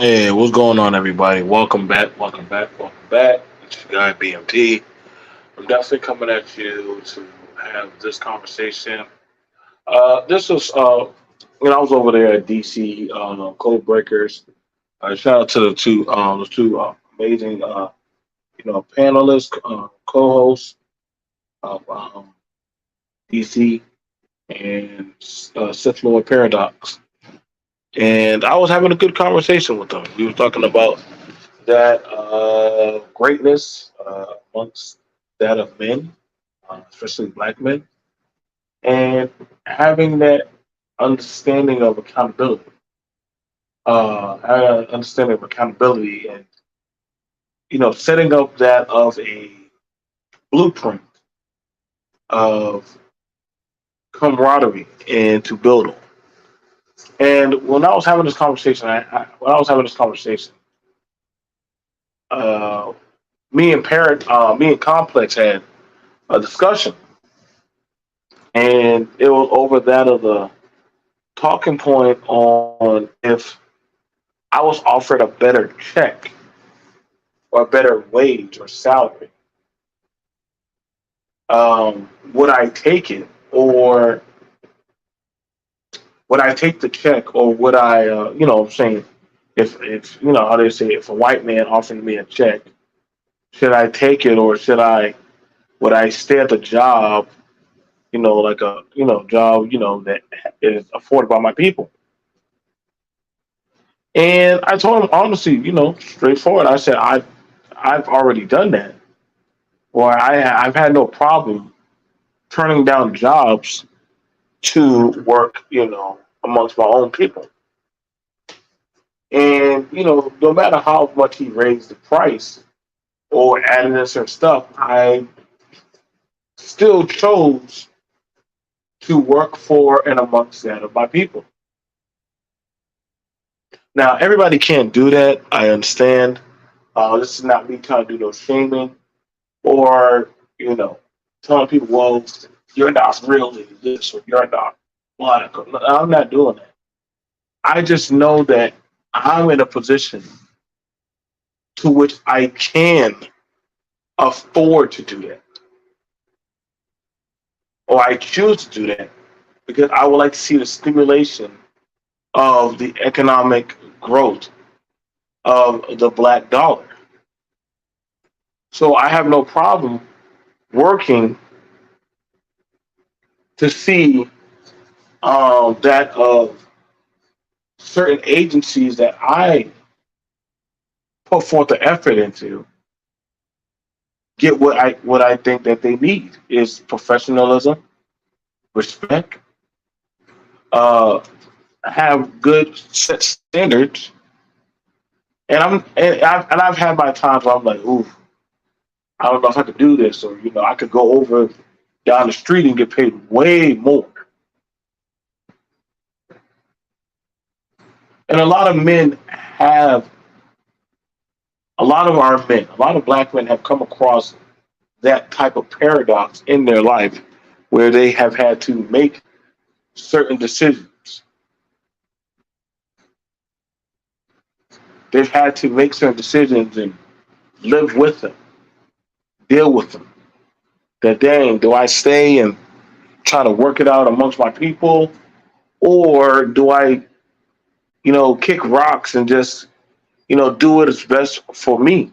Hey, what's going on, everybody? Welcome back, welcome back, welcome back. It's your guy B.M.T. I'm definitely coming at you to have this conversation. This was, I was over there at DC Code Breakers. Shout out to the two amazing, panelists, co-hosts of DC and Sith Lord Paradox. And I was having a good conversation with them. We were talking about that greatness amongst that of men, especially black men, and having that understanding of accountability, having an understanding of accountability, and setting up that of a blueprint of camaraderie and to build on. And when I was having this conversation, when I was having this conversation, uh, me and Complex had a discussion, and it was over that of the talking point on if I was offered a better check or a better wage or salary, would I take it, or would I take the check, or would I, I'm saying, if how they say, if a white man offered me a check, should I take it, or would I stay at the job, like a job, that is afforded by my people? And I told him honestly, straightforward. I said I've already done that, or I've had no problem turning down jobs to work, amongst my own people. And no matter how much he raised the price or added in certain stuff, I still chose to work for and amongst that of my people. Now, everybody can't do that. I understand. This is not me trying to do no shaming or, you know, telling people, well, you're not really this or you're not black. I'm not doing that. I just know that I'm in a position to which I can afford to do that, or I choose to do that because I would like to see the stimulation of the economic growth of the black dollar. So I have no problem working to see that of certain agencies that I put forth the effort into get what I think that they need is professionalism, respect, uh, have good set standards, and I've had my times where I'm like, ooh, I don't know if I could do this, or I could go over down the street and get paid way more. And a lot of our men, a lot of black men have come across that type of paradox in their life where they have had to make certain decisions. They've had to make certain decisions and live with them, deal with them. That dang, do I stay and try to work it out amongst my people, or do I, kick rocks and just, do it as best for me?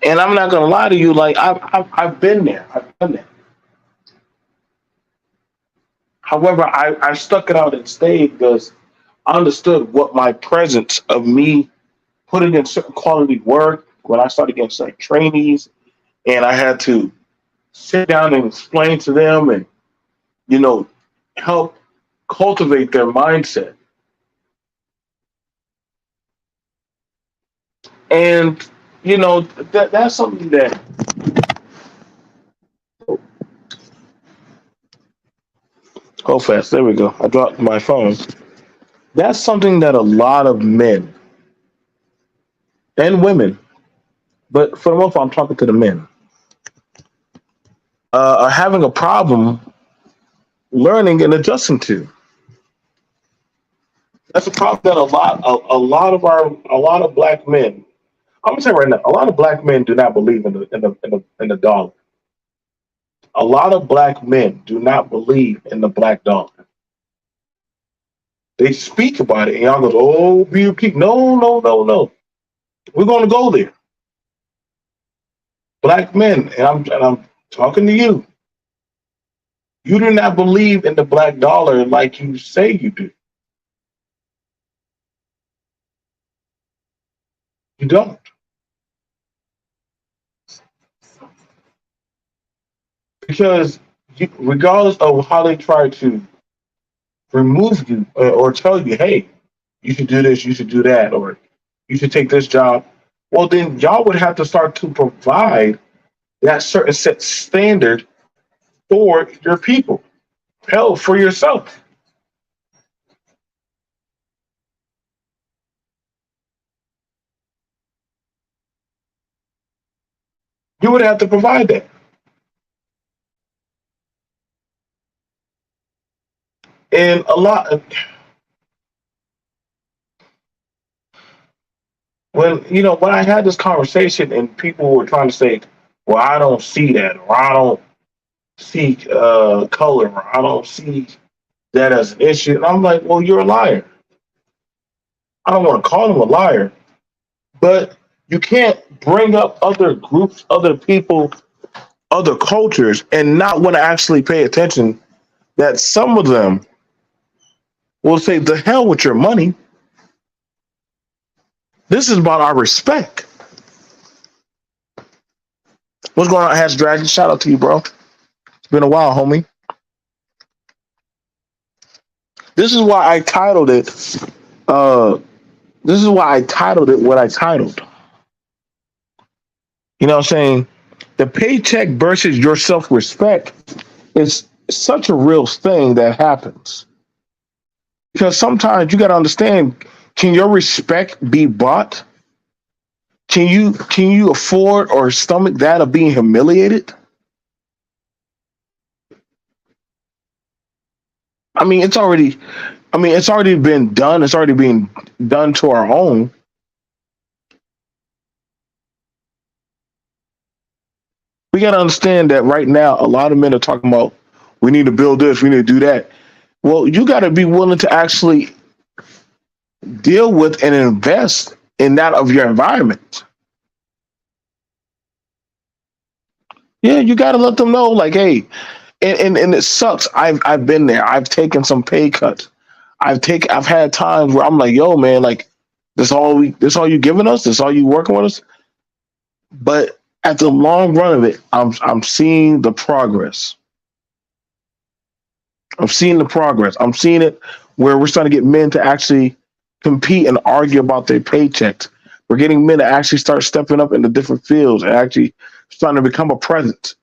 And I'm not gonna lie to you, like I've been there, I've done that. However, I stuck it out and stayed because I understood what my presence of me putting in certain quality work when I started getting certain trainees, and I had to sit down and explain to them and you know help cultivate their mindset. And that's something that go fast. There we go. I dropped my phone. That's something that a lot of men and women, but for the most part, I'm talking to the men, are having a problem learning and adjusting to. That's a problem that a lot of black men. I'm gonna say right now, a lot of black men do not believe in the dollar. A lot of black men do not believe in the black dollar. They speak about it, and y'all goes, "Oh, BUP, no, no, no, no. We're gonna go there." Black men, and I'm talking to you. You do not believe in the black dollar like you say you do. You don't, because regardless of how they try to remove you or tell you, "Hey, you should do this, you should do that, or you should take this job," well, then y'all would have to start to provide that certain set standard for your people. Hell, for yourself. You would have to provide that. And a lot when I had this conversation and people were trying to say, "Well, I don't see that," or "I don't see color," or "I don't see that as an issue," and I'm like, "Well, you're a liar." I don't want to call him a liar, but you can't bring up other groups, other people, other cultures, and not want to actually pay attention that some of them will say, "The hell with your money. This is about our respect." What's going on, Hatch Dragon? Shout out to you, bro. It's been a while, homie. This is why I titled it. Uh, this is why I titled it what I titled. You know what I'm saying? The paycheck versus your self respect is such a real thing that happens. Because sometimes you got to understand, can your respect be bought? Can you afford or stomach that of being humiliated? I mean, it's already been done. It's already being done to our own. We got to understand that right now, a lot of men are talking about we need to build this, we need to do that. Well, you got to be willing to actually deal with and invest in that of your environment. Yeah, you got to let them know, like, hey, and it sucks. I've been there. I've taken some pay cuts. I've had times where I'm like, yo, man, like this all you giving us, this all you working with us. But at the long run of it, I'm seeing the progress. I'm seeing the progress. I'm seeing it where we're starting to get men to actually compete and argue about their paychecks. We're getting men to actually start stepping up into different fields and actually starting to become a presence.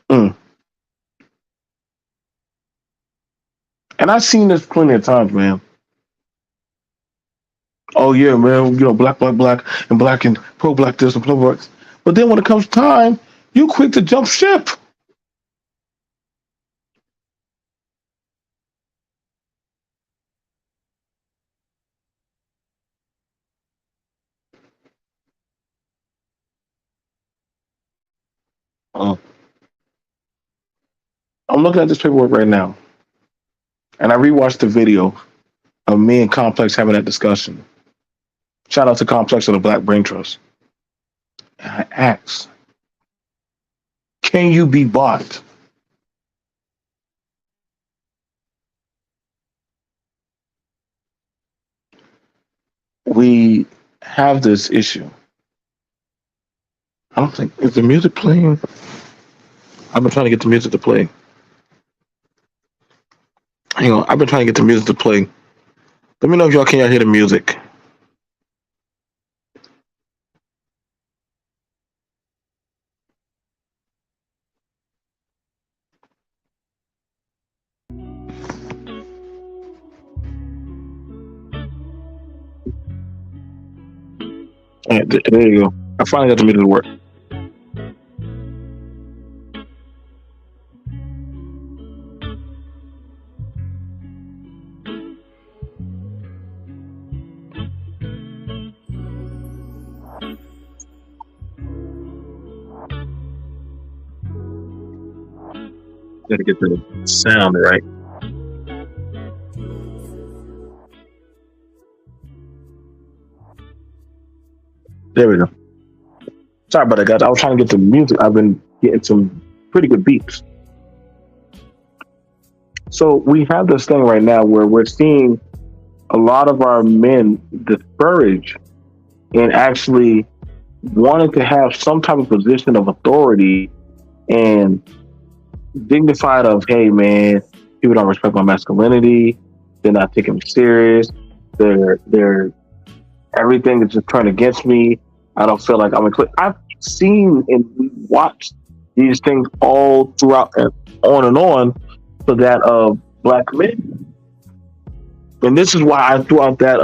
Mm. And I've seen this plenty of times, man. Oh yeah, man, black, black, black, and pro black this and pro black. But then when it comes time, you quick to jump ship. Uh, I'm looking at this paperwork right now, and I rewatched the video of me and Complex having that discussion. Shout out to Complex of the Black Brain Trust. And I asked, can you be bought? We have this issue. I don't think is the music playing. I've been trying to get the music to play. Hang on, I've been trying to get the music to play. Let me know if y'all can hear the music. All right, there you go. I finally got the music to work. Gotta get the sound right. There we go. Sorry about that, guys. I was trying to get the music. I've been getting some pretty good beats. So we have this thing right now where we're seeing a lot of our men discourage and actually wanting to have some type of position of authority and dignified of, hey man, people don't respect my masculinity. They're not taking me serious. They're everything is just turned against me. I don't feel like I'm included. I've seen and watched these things all throughout and on for that of black men. And this is why I threw out that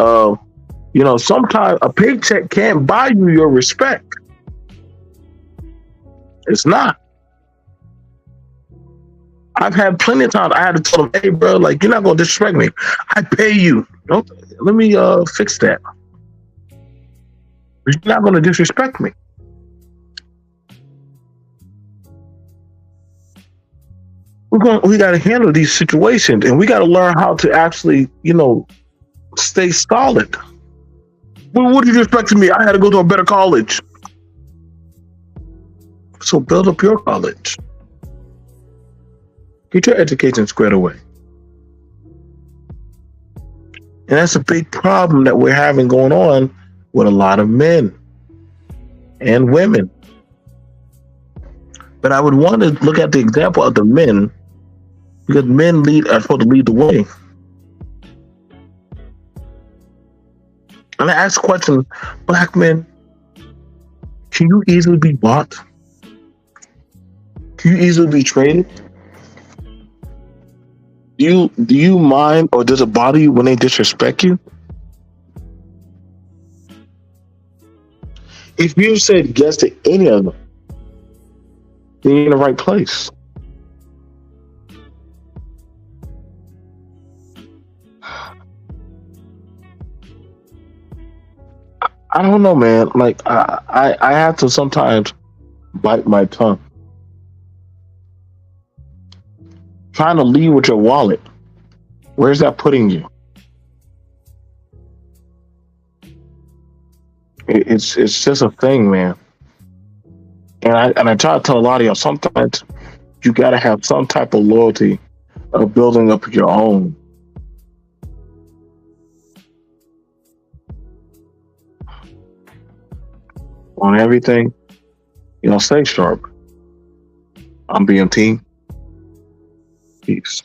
sometimes a paycheck can't buy you your respect. It's not. I've had plenty of times I had to tell them, hey bro, like you're not gonna disrespect me. I pay you. Don't let me fix that. You're not gonna disrespect me. We gotta handle these situations and we gotta learn how to actually, stay solid. Well, what did you expect of me? I had to go to a better college. So build up your college. Get your education squared away. And that's a big problem that we're having going on with a lot of men and women. But I would want to look at the example of the men because men are supposed to lead the way. And I ask the question, black men, can you easily be bought? Can you easily be traded? Do you mind or does it bother you when they disrespect you? If you said yes to any of them, then you're in the right place. I don't know, man. Like I have to sometimes bite my tongue. Trying to leave with your wallet. Where's that putting you? It's just a thing, man. And I try to tell a lot of y'all sometimes you gotta have some type of loyalty of building up your own. On everything, stay sharp. I'm B.M.T. Peace.